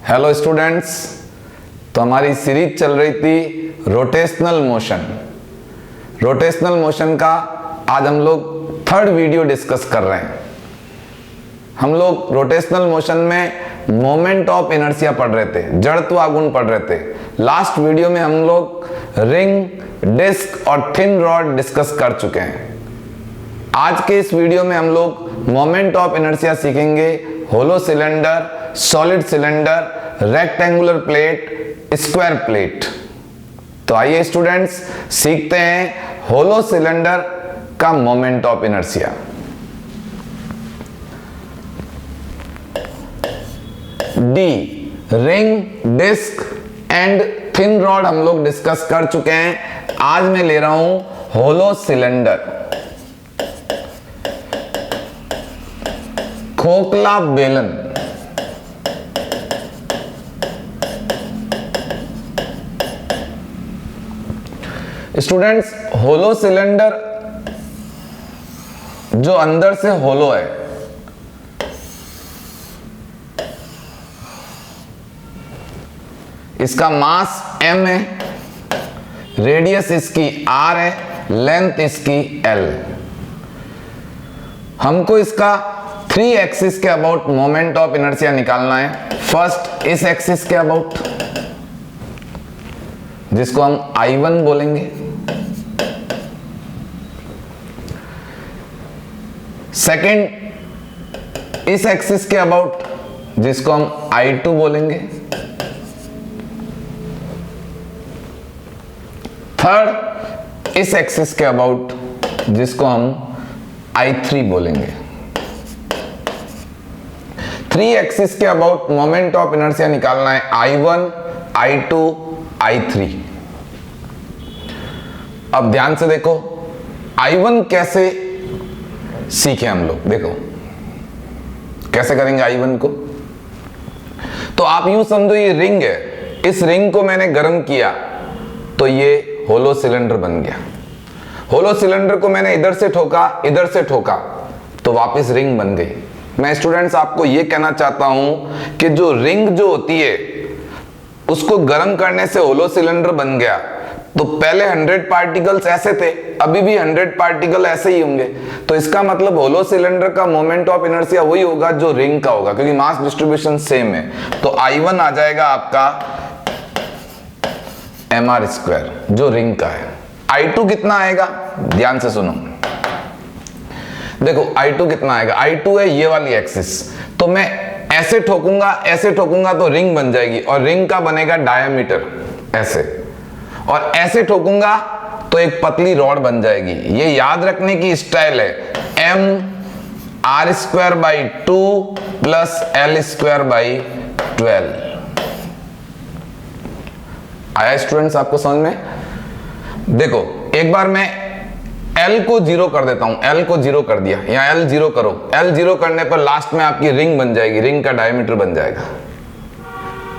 Hello students, तो हमारी series चल रही थी रोटेशनल मोशन। रोटेशनल मोशन का आज हम लोग थर्ड वीडियो डिस्कस कर रहे हैं। हम लोग रोटेशनल मोशन में मोमेंट ऑफ इनर्शिया पढ़ रहे थे, जड़त्व आघूर्ण पढ़ रहे थे। लास्ट वीडियो में हम लोग रिंग, डिस्क और थिन रॉड डिस्कस कर चुके हैं। आज के इस वीडियो में हम लोग मोमेंट ऑफ इनर्शिया सीखेंगे hollow cylinder, solid cylinder, rectangular plate, square plate. तो आइए स्टूडेंट्स सीखते हैं होलो सिलेंडर का मोमेंट ऑफ इनर्शिया। डी, ring, disc and thin rod हम लोग डिस्कस कर चुके हैं। आज मैं ले रहा हूं होलो सिलेंडर, खोखला बेलन। स्टूडेंट्स, होलो सिलेंडर जो अंदर से होलो है, इसका मास m है, रेडियस इसकी r है, लेंथ इसकी l। हमको इसका 3 एक्सिस के अबाउट मोमेंट ऑफ इनर्शिया निकालना है। फर्स्ट इस एक्सिस के अबाउट, जिसको हम I1 बोलेंगे। सेकंड इस एक्सिस के अबाउट, जिसको हम I2 बोलेंगे। थर्ड इस एक्सिस के अबाउट, जिसको हम I3 बोलेंगे। 3 एक्सिस के अबाउट मोमेंट ऑफ इनर्शिया निकालना है, I1, I2, I3। अब ध्यान से देखो I1 कैसे सीखे हम लोग। देखो कैसे करेंगे I1 को। तो आप यूं समझो ये रिंग है, इस रिंग को मैंने गर्म किया तो ये होलो सिलेंडर बन गया। होलो सिलेंडर को मैंने इधर से ठोका, इधर से ठोका तो वापस रिंग बन गई। मैं स्टूडेंट्स आपको ये कहना चाहता हूं कि जो रिंग जो होती है उसको गर्म करने से होलो सिलेंडर बन गया। तो पहले 100 पार्टिकल्स ऐसे थे, अभी भी 100 पार्टिकल ऐसे ही होंगे। तो इसका मतलब होलो सिलेंडर का मोमेंट ऑफ इनर्शिया वही होगा जो रिंग का होगा, क्योंकि मास डिस्ट्रीब्यूशन सेम है। तो I1 आ जाएगा आपका mr², जो रिंग का है। I2 कितना आएगा, ध्यान से सुनो। देखो I2 कितना आएगा, I2 है ये वाली एक्सिस। तो मैं ऐसे ठोकूंगा, ऐसे ठोकूंगा तो रिंग बन जाएगी, और रिंग का बनेगा डायामीटर ऐसे। और ऐसे ठोकूंगा तो एक पतली रॉड बन जाएगी। ये याद रखने की स्टाइल है, mr²/2 प्लस l²/12। आया स्टूडेंट्स आपको समझ में? देखो एक बार मैं L को 0 कर देता हूं, L को 0 कर दिया, यहां L 0 करो। L 0 करने पर लास्ट में आपकी रिंग बन जाएगी, रिंग का डायमीटर बन जाएगा।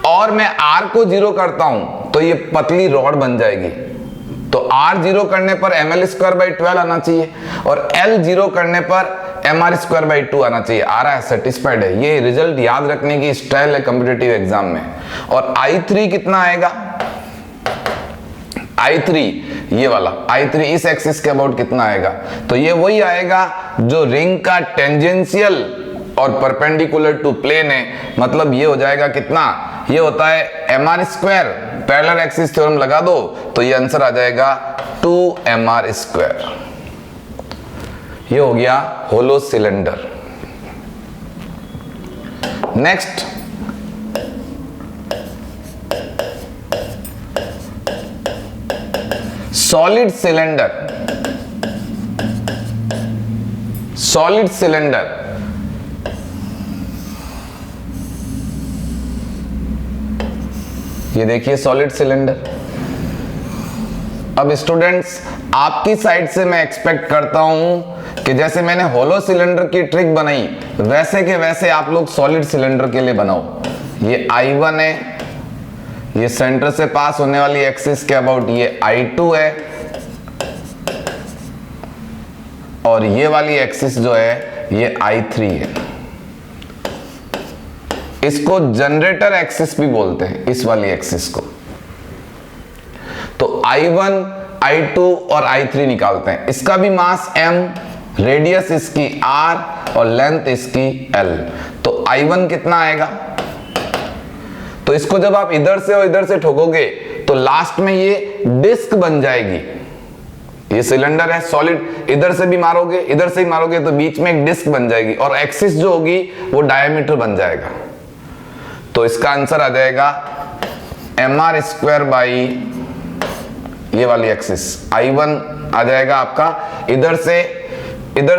और मैं R को 0 करता हूं तो ये पतली रॉड बन जाएगी। तो R 0 करने पर ml²/12 आना चाहिए, और L 0 करने पर mr²/2 आना चाहिए। आ रहा है, सेटिस्फाइड है। ये रिजल्ट याद रखने की स्टाइल है कॉम्पिटिटिव एग्जाम में। और I3 कितना आएगा, I3 ये वाला I3 इस एक्सिस के अबाउट कितना आएगा, तो ये वही आएगा जो रिंग का टेंजेंशियल और परपेंडिकुलर टू प्लेन है। मतलब ये हो जाएगा कितना, ये होता है mr²। पैरेलल एक्सिस थ्योरम लगा दो तो ये आंसर आ जाएगा 2mr²। ये हो गया hollow cylinder. Next solid cylinder. Solid cylinder ये देखिए सॉलिड सिलेंडर। अब स्टूडेंट्स आपकी साइड से मैं एक्सपेक्ट करता हूं कि जैसे मैंने होलो सिलेंडर की ट्रिक बनाई वैसे के वैसे आप लोग सॉलिड सिलेंडर के लिए बनाओ। ये I1 है, ये सेंटर से पास होने वाली एक्सिस के अबाउट ये I2 है, और ये वाली एक्सिस जो है ये I3 है। इसको जनरेटर एक्सिस भी बोलते हैं, इस वाली एक्सिस को। तो I1, I2 और I3 निकालते हैं। इसका भी मास m, रेडियस इसकी r और लेंथ इसकी l। तो I1 कितना आएगा? तो इसको जब आप इधर से और इधर से ठोकोगे तो लास्ट में ये डिस्क बन जाएगी। ये सिलेंडर है सॉलिड, इधर से भी मारोगे इधर से ही मारोगे तो बीच में एक डिस्क बन जाएगी और एक्सिस जो होगी वो डायमीटर बन जाएगा। तो इसका आंसर आ जाएगा mr स्क्वायर बाई ये वाली एक्सिस। I1 आ जाएगा आपका इधर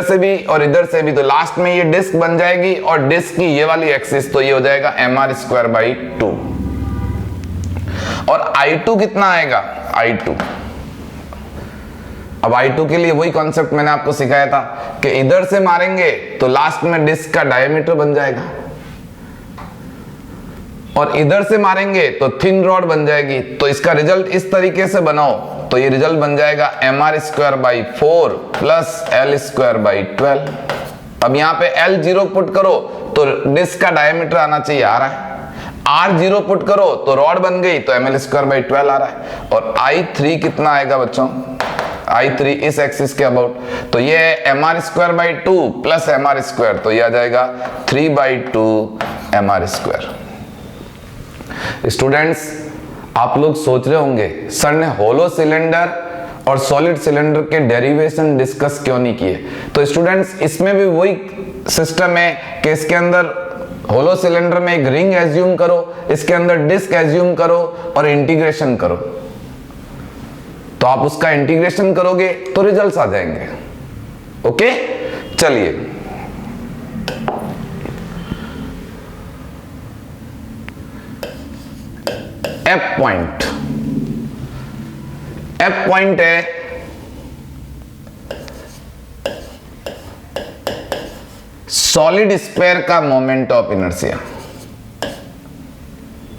से भी और इधर से भी, तो लास्ट में ये डिस्क बन जाएगी और डिस्क की ये वाली एक्सिस, तो ये हो जाएगा mr स्क्वायर बाई 2। और I2 कितना आएगा? I2, अब I2 के लिए वही कॉन्सेप्ट मैंने आपको सिखाया था कि इधर से मारेंगे तो लास्ट में डिस्क का डायमीटर बन जाएगा और इधर से मारेंगे तो थिन रॉड बन जाएगी। तो इसका रिजल्ट इस तरीके से बनाओ तो ये रिजल्ट बन जाएगा mr square by 4 plus l square by 12। अब यहाँ पे l 0 पुट करो तो डिस्क का डायमीटर आना चाहिए, आ रहा है। r 0 पुट करो तो रॉड बन गई, तो ml स्क्वायर बाई 12 आ रहा है। और I3 कितना आएगा बच्चों? I3 इस एक्सिस के अबाउट, तो ये mr square by 2 plus mr square, तो ये आ जाएगा 3 बाई 2 mr स्क्वायर। स्टूडेंट्स, आप लोग सोच रहे होंगे सर ने होलो सिलेंडर और सॉलिड सिलेंडर के डेरिवेशन डिस्कस क्यों नहीं किए। तो स्टूडेंट्स, इसमें भी वही सिस्टम है कि इसके अंदर होलो सिलेंडर में एक रिंग एज्यूम करो, इसके अंदर डिस्क एज्यूम करो और इंटीग्रेशन करो। तो आप उसका इंटीग्रेशन करोगे तो रिजल्ट्स आ जाएंगे। ओके, चलिए एफ पॉइंट है सॉलिड स्फीयर का मोमेंट ऑफ इनर्शिया,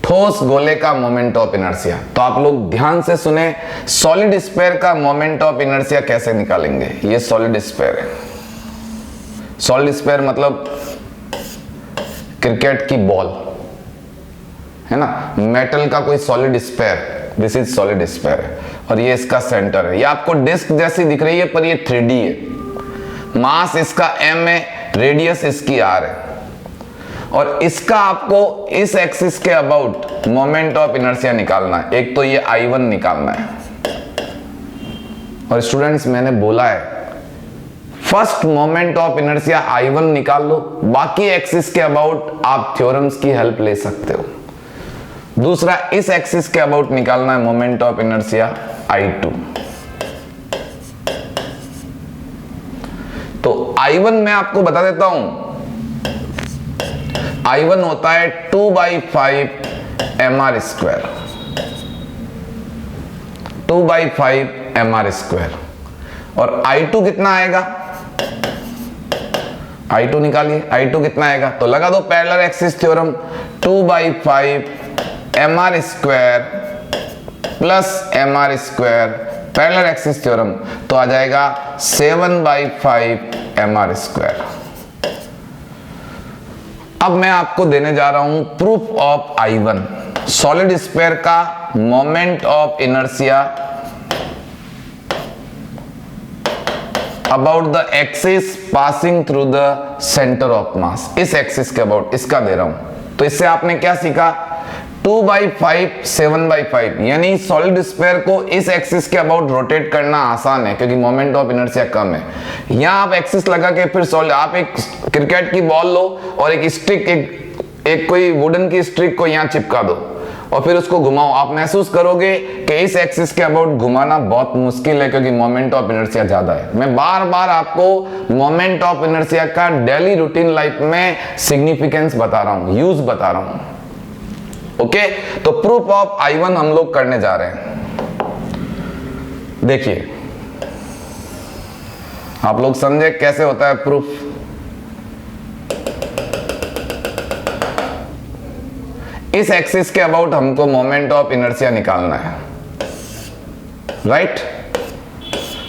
ठोस गोले का मोमेंट ऑफ इनर्शिया। तो आप लोग ध्यान से सुने, सॉलिड स्फीयर का मोमेंट ऑफ इनर्शिया कैसे निकालेंगे। ये सॉलिड स्फीयर है। सॉलिड स्फीयर मतलब क्रिकेट की बॉल है ना, मेटल का कोई solid sphere, this is solid sphere है और ये इसका सेंटर है। ये आपको डिस्क जैसी दिख रही है पर ये 3D है। मास इसका m है, रेडियस इसकी r है और इसका आपको इस एक्सिस के अबाउट मोमेंट ऑफ इनर्शिया निकालना है। एक तो ये I1 निकालना है। और स्टूडेंट्स, मैंने बोला है first moment of inertia I1 निकाल लो, बाकी एक्सिस के अबाउट आप थ्योरम्स की हेल्प ले सकते हो। दूसरा, इस एक्सिस के अबाउट निकालना है मोमेंट ऑफ इनर्शिया I2। तो I1 मैं आपको बता देता हूं, I1 होता है 2/5 mr स्क्वायर, 2/5 mr स्क्वायर। और I2 कितना आएगा? I2 निकालिए, I2 कितना आएगा? तो लगा दो parallel axis theorem, 2/5 mr square plus mr square parallel axis theorem, तो आ जाएगा 7/5 mr स्क्वायर। अब मैं आपको देने जा रहा हूं proof of I1, solid sphere का moment of inertia about the axis passing through the centre of mass. इस एक्सिस के अबाउट इसका दे रहा हूं। तो इससे आपने क्या सीखा? 2/5 7/5, यानी सॉलिड स्फीयर को इस एक्सिस के अबाउट रोटेट करना आसान है क्योंकि मोमेंट ऑफ इनर्शिया कम है। यहां आप एक्सिस लगा के फिर सॉलिड, आप एक क्रिकेट की बॉल लो और एक स्टिक, एक कोई वुडन की स्टिक को यहां चिपका दो और फिर उसको घुमाओ। आप महसूस करोगे कि इस एक्सिस के अबाउट घुमाना बहुत मुश्किल है क्योंकि मोमेंट ऑफ इनर्शिया ज्यादा है। मैं बार बार आपको मोमेंट ऑफ इनर्शिया का डेली रूटीन लाइफ में सिग्निफिकेंस बता रहा हूं, यूज बता रहा हूं। ओके, तो प्रूफ ऑफ I1 हम लोग करने जा रहे हैं। देखिए, आप लोग समझे कैसे होता है प्रूफ। इस एक्सिस के अबाउट हमको मोमेंट ऑफ इनर्शिया निकालना है, राइट।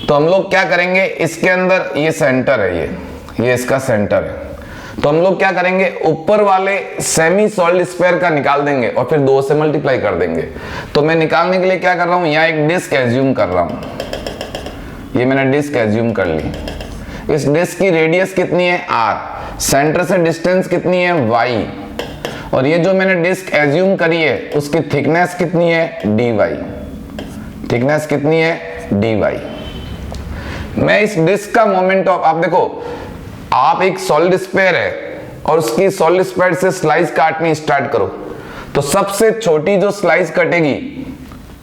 तो हम लोग क्या करेंगे, इसके अंदर ये सेंटर है, ये इसका सेंटर है। तो हम लोग क्या करेंगे, ऊपर वाले सेमी सॉलिड स्फीयर का निकाल देंगे और फिर 2 से मल्टीप्लाई कर देंगे। तो मैं निकालने के लिए क्या कर रहा हूं, यहां एक डिस्क एज्यूम कर रहा हूं। ये मैंने डिस्क एज्यूम कर ली। इस डिस्क की रेडियस कितनी है, r, सेंटर से डिस्टेंस कितनी है, y, और ये जो मैंने डिस्क एज्यूम करी है उसकी थिकनेस कितनी है, dy। थिकनेस कितनी है, dy। मैं इस डिस्क का मोमेंट ऑफ, आप देखो, आप एक सॉलिड स्फीयर है और उसकी सॉलिड स्फीयर से स्लाइस काटनी स्टार्ट करो, तो सबसे छोटी जो स्लाइस कटेगी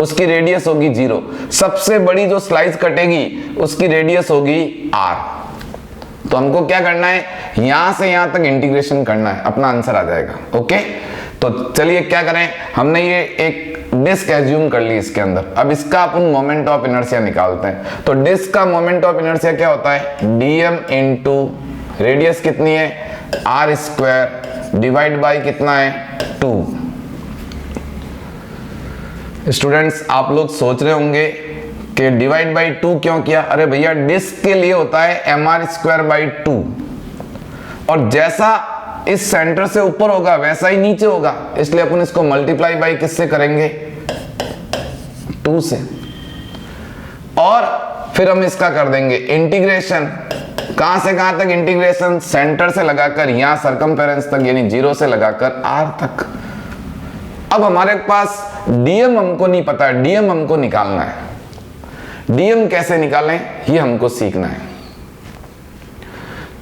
उसकी रेडियस होगी 0, सबसे बड़ी जो स्लाइस कटेगी उसकी रेडियस होगी r। तो हमको क्या करना है, यहां से यहां तक इंटीग्रेशन करना है, अपना आंसर आ जाएगा। ओके, तो चलिए क्या करें, हमने ये एक डिस्क एज्यूम कर ली इसके अंदर। अब इसका अपन मोमेंट ऑफ इनर्शिया निकालते हैं। तो डिस्क का मोमेंट ऑफ इनर्शिया क्या होता है, dm इंटू रेडियस कितनी है, r स्क्वायर डिवाइड बाई कितना है, 2। स्टूडेंट्स आप लोग सोच रहे होंगे कि डिवाइड बाई 2 क्यों किया। अरे भैया, डिस्क के लिए होता है mr स्क्वायर बाई 2, और जैसा इस सेंटर से ऊपर होगा वैसा ही नीचे होगा, इसलिए अपन इसको मल्टीप्लाई बाई किससे करेंगे, 2 से। और फिर हम इसका कर देंगे इंटीग्रेशन, कहां से कहां तक इंटीग्रेशन, सेंटर से लगाकर यहां सरकमफेरेंस तक, यानी 0 से लगाकर r तक। अब हमारे पास dm हमको नहीं पता है, dm हमको निकालना है। dm कैसे निकालें ये हमको सीखना है।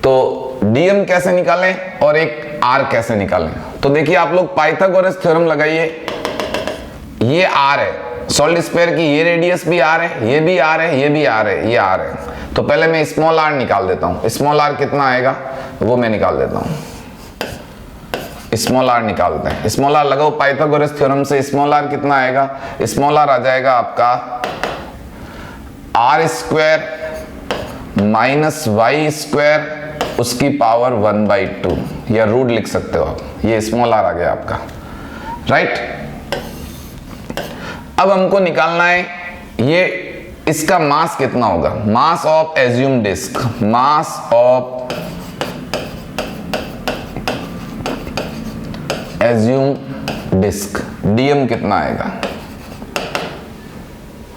तो dm कैसे निकालें और एक r कैसे निकालें, तो देखिए आप लोग पाइथागोरस थ्योरम लगाइए। ये r है, सॉलिड स्फीयर की ये रेडियस भी r है, ये भी r है, ये भी r है, ये r है। तो पहले मैं स्मॉल r निकाल देता हूं। स्मॉल r कितना आएगा वो मैं निकाल देता हूं। स्मॉल r निकालते हैं। स्मॉल r लगाओ पाइथागोरस थ्योरम से। स्मॉल r कितना आएगा, स्मॉल r आ जाएगा आपका r square minus y square उसकी पावर 1/2, या रूट लिख सकते हो आप। ये स्मॉल r आ गया आपका, राइट। अब हमको निकालना है ये इसका मास कितना होगा, mass of assume disc, mass of assume disc, dm कितना आएगा।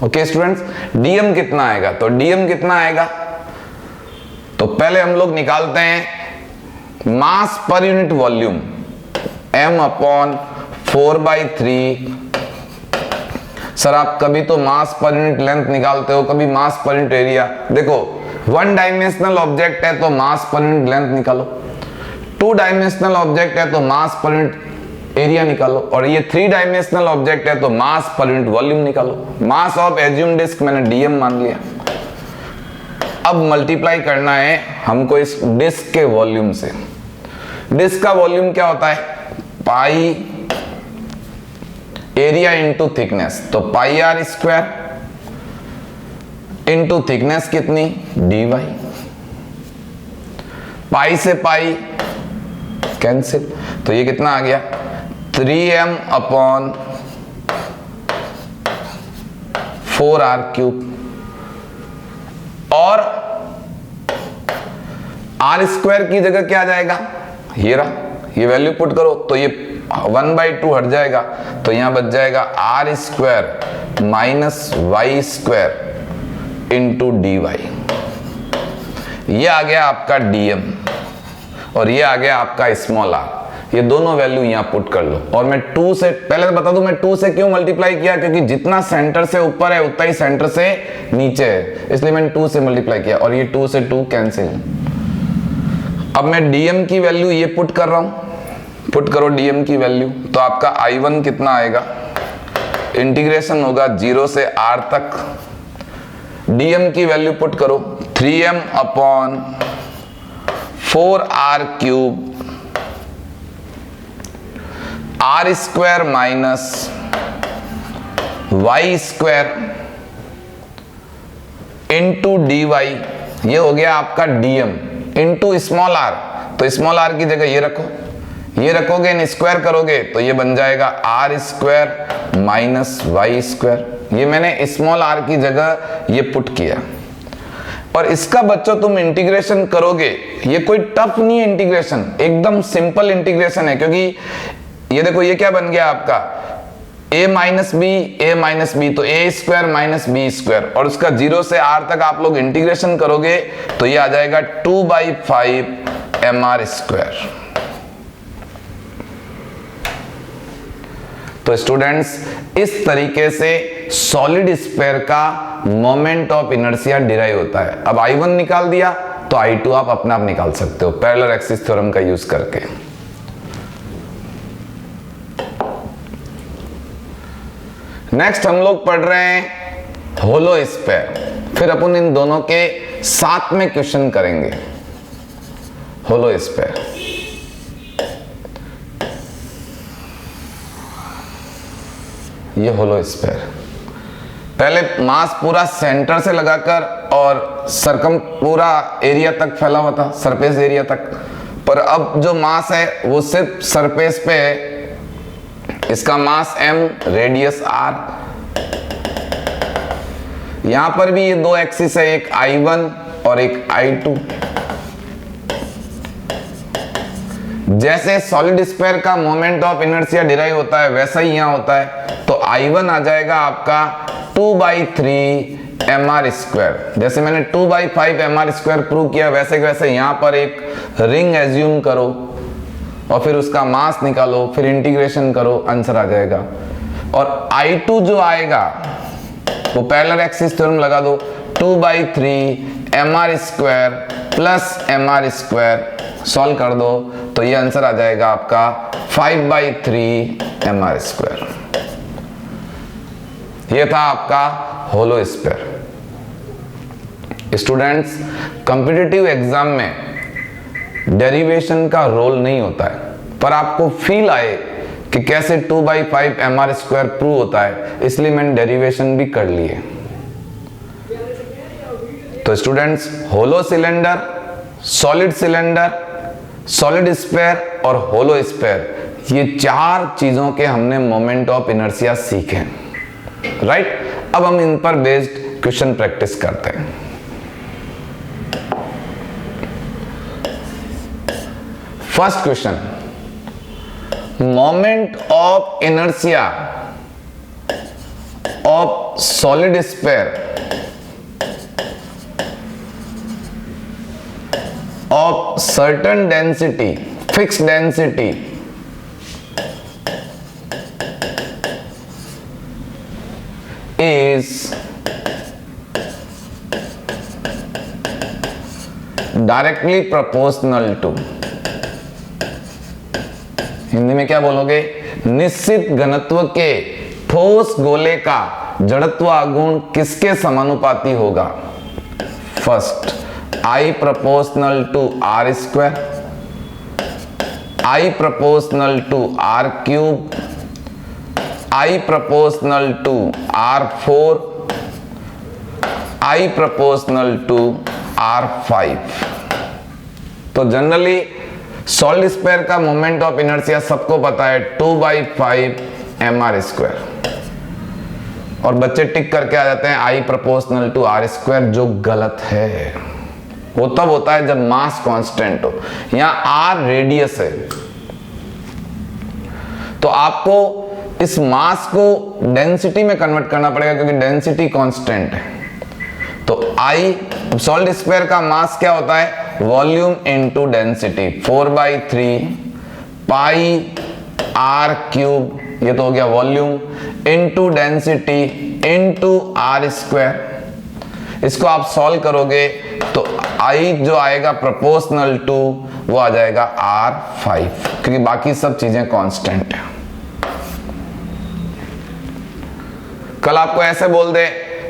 ओके स्टूडेंट्स, dm कितना आएगा, तो dm कितना आएगा, तो पहले हम लोग निकालते हैं मास per unit volume, m/4/3। Sir आप कभी तो मास पर यूनिट लेंथ निकालते हो, कभी मास पर यूनिट एरिया। देखो 1 डायमेंशनल ऑब्जेक्ट है तो मास पर यूनिट लेंथ निकालो, 2 डायमेंशनल ऑब्जेक्ट है तो मास पर यूनिट एरिया निकालो, और ये 3 डायमेंशनल ऑब्जेक्ट है तो मास पर यूनिट वॉल्यूम निकालो। मास ऑफ एज्यूम डिस्क मैंने dm मान लिया। अब मल्टीप्लाई करना है हमको इस डिस्क के वॉल्यूम से। डिस्क का वॉल्यूम क्या होता है, पाई एरिया इंटू थिकनेस, तो पाई r स्क्वायर इंटू थिकनेस कितनी, dy। पाई से पाई कैंसिल, तो ये कितना आ गया, 3m/4r³। और r स्क्वायर की जगह क्या आ जाएगा, ये रहा, ये वैल्यू पुट करो तो ये 1/2 हट जाएगा, तो यहां बच जाएगा r square minus y square into dy। ये आ गया आपका dm और ये आ गया आपका स्मॉल r। ये दोनों वैल्यू यहां पुट कर लो। और मैं 2 से, पहले बता दूं मैं 2 से क्यों मल्टीप्लाई किया, क्योंकि जितना सेंटर से ऊपर है उतना ही सेंटर से नीचे है, इसलिए मैंने 2 से मल्टीप्लाई किया। और ये 2 से 2 कैंसिल। अब मैं dm की वैल्यू ये पुट कर रहा हूं, पुट करो dm की वैल्यू, तो आपका I1 कितना आएगा, इंटीग्रेशन होगा 0 से r तक। dm की वैल्यू पुट करो 3m/4r³ r square minus y square into dy। ये हो गया आपका dm इंटू स्मॉल r, तो स्मॉल r की जगह ये रखो, ये रखोगे इन स्क्वायर करोगे तो ये बन जाएगा r square minus y square. ये मैंने स्मॉल r की जगह ये पुट किया। और इसका बच्चों तुम इंटीग्रेशन करोगे, ये कोई टफ नहीं है इंटीग्रेशन, एकदम सिंपल इंटीग्रेशन है। क्योंकि ये देखो ये क्या बन गया आपका a माइनस बी, तो a square minus b square, और उसका 0 से r तक आप लोग इंटीग्रेशन करोगे तो ये आ जाएगा 2/5 mr स्क्वायर। तो स्टूडेंट्स इस तरीके से सॉलिड स्फीयर का मोमेंट ऑफ इनर्शिया डिराइव होता है। अब I1 निकाल दिया तो I2 आप अपने आप निकाल सकते हो पैरेलल एक्सिस थ्योरम का यूज करके। नेक्स्ट हम लोग पढ़ रहे हैं होलो स्फीयर, फिर अपन इन दोनों के साथ में क्वेश्चन करेंगे। होलो स्फीयर, ये होलो स्फीयर, पहले मास पूरा सेंटर से लगाकर और सरकम पूरा एरिया तक फैला हुआ था, सरफेस एरिया तक, पर अब जो मास है वो सिर्फ सरफेस पे है। इसका मास m, रेडियस r। यहां पर भी ये दो एक्सिस है, एक I1 और एक I2। जैसे सॉलिड स्फीयर का मोमेंट ऑफ इनर्शिया डिराइव होता है वैसा ही यहां होता है। तो I1 आ जाएगा आपका 2/3 mr स्क्वायर। जैसे मैंने 2/5 mr स्क्वायर प्रूव किया वैसे वैसे यहां पर एक रिंग एज्यूम करो और फिर उसका मास निकालो, फिर इंटीग्रेशन करो, आंसर आ जाएगा। और I2 जो आएगा वो पैरेलल एक्सिस थ्योरम लगा दो, 2/3 mr square plus mr square, solve कर दो तो ये आंसर आ जाएगा आपका 5/3 mr स्क्वायर। ये था आपका hollow sphere. Students competitive exam में डेरिवेशन का रोल नहीं होता है, पर आपको फील आए कि कैसे 2/5 mr स्क्वायर प्रूव होता है, इसलिए मैंने डेरिवेशन भी कर लिए। तो students hollow cylinder, solid cylinder, solid sphere और होलो स्फीयर, ये चार चीजों के हमने मोमेंट ऑफ इनर्शिया सीखे, राइट। अब हम इन पर बेस्ड क्वेश्चन प्रैक्टिस करते हैं। First question, moment of inertia of solid sphere of certain density, fixed density is directly proportional to, Hindi में क्या बोलोगे, निश्चित घनत्व के ठोस गोले का जड़त्व आघूर्ण किसके समानुपाती होगा? First I proportional to r square, I proportional to r cube, I proportional to r4, I proportional to r5। तो जनरली सॉलिड स्फीयर का मोमेंट ऑफ इनर्शिया सबको पता है 2/5 mr स्क्वायर, और बच्चे टिक करके आ जाते हैं I proportional to r square, जो गलत है। वो तब होता है जब मास कांस्टेंट हो। यहां r रेडियस है, तो आपको इस मास को डेंसिटी में कन्वर्ट करना पड़ेगा क्योंकि डेंसिटी कांस्टेंट है। तो I सॉलिड स्फीयर का मास क्या होता है? वॉल्यूम इनटू डेंसिटी, 4/3 पाई r क्यूब, ये तो हो गया volume, into density into r square. इसको आप सॉल्व करोगे तो I जो आएगा प्रोपोर्शनल टू वो आ जाएगा r5, क्योंकि बाकी सब चीजें कांस्टेंट है। कल आपको ऐसे बोल दे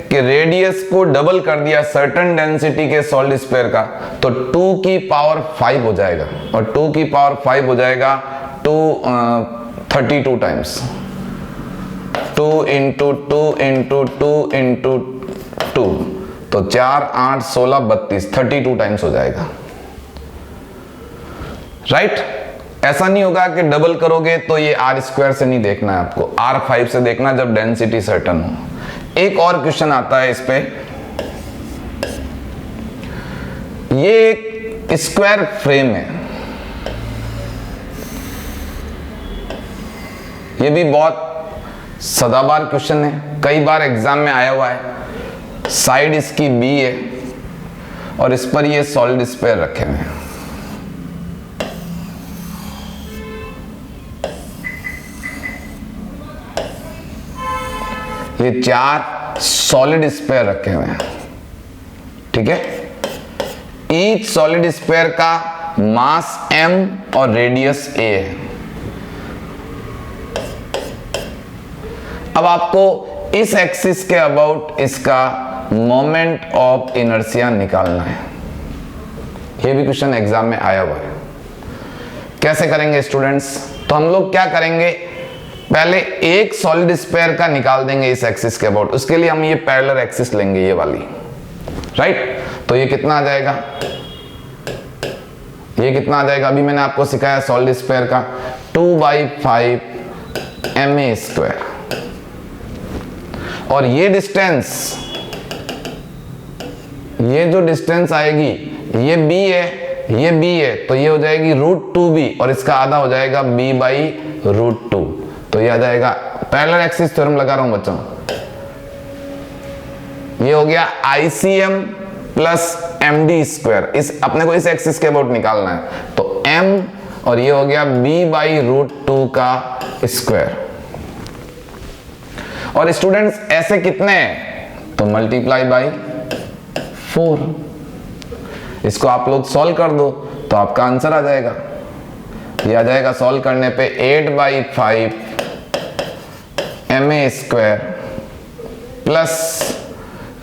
कि रेडियस को डबल कर दिया सर्टेन डेंसिटी के सॉलिड स्फीयर का, तो 2 की पावर 5 हो जाएगा, और 2 की पावर 5 हो जाएगा 32 टाइम्स, 2 इंटू 2 इंटू 2 इंटू 2, तो 4 8 16 32, 32 टाइम्स हो जाएगा, राइट। ऐसा नहीं होगा कि डबल करोगे तो ये r स्क्वायर से नहीं देखना है आपको, r5 से देखना जब डेंसिटी सर्टेन हो। एक और क्वेश्चन आता है इस पे, ये एक स्क्वायर फ्रेम है, ये भी बहुत सदाबहार क्वेश्चन है, कई बार एग्जाम में आया हुआ है। साइड इसकी बी है और इस पर ये सॉलिड स्फीयर रखे हुए हैं। ये 4 सॉलिड स्फीयर रखे हुए हैं, ठीक है। ईच सॉलिड स्फीयर का मास m और रेडियस a है। अब आपको इस एक्सिस के अबाउट इसका मोमेंट ऑफ इनर्शिया निकालना है। ये भी क्वेश्चन एग्जाम में आया हुआ है। कैसे करेंगे स्टूडेंट्स? तो हम लोग क्या करेंगे, पहले एक सॉलिड स्फीयर का निकाल देंगे इस एक्सिस के अबाउट। उसके लिए हम ये पैरेलल एक्सिस लेंगे, ये वाली, राइट। तो ये कितना आ जाएगा, ये कितना आ जाएगा? अभी मैंने आपको सिखाया सॉलिड स्फीयर का 2/5 ma²। और ये डिस्टेंस, ये जो डिस्टेंस आएगी, ये b है, ये b है, तो ये हो जाएगी √2b और इसका आधा हो जाएगा b/√2। तो ये आ जाएगा, पैरेलल एक्सिस थ्योरम लगा रहा हूं बच्चों। ये हो गया ICM प्लस MD²। इस अपने को इस एक्सिस के अबाउट निकालना है, तो m और ये हो गया b/√2 का स्क्वायर। और स्टूडेंट्स ऐसे कितने हैं? तो मल्टीप्लाई बाई 4। इसको आप लोग सॉल्व कर दो तो आपका आंसर आ जाएगा। ये आ जाएगा सॉल्व करने पे 8/5 ma² प्लस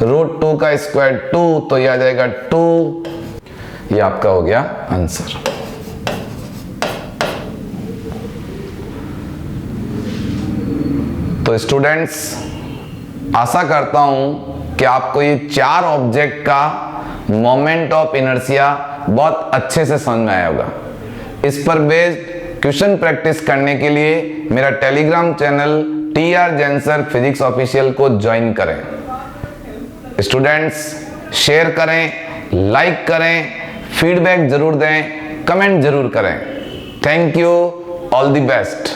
√2 का स्क्वायर 2, तो ये आ जाएगा 2। ये आपका हो गया आंसर। तो स्टूडेंट्स, आशा करता हूं कि आपको ये 4 ऑब्जेक्ट का मोमेंट ऑफ इनर्शिया बहुत अच्छे से समझ में आया होगा। इस पर बेस्ड क्वेश्चन प्रैक्टिस करने के लिए मेरा Telegram channel TR Zensar physics official को ज्वाइन करें। स्टूडेंट्स, शेयर करें, लाइक करें, फीडबैक जरूर दें, कमेंट जरूर करें। Thank you, all the best.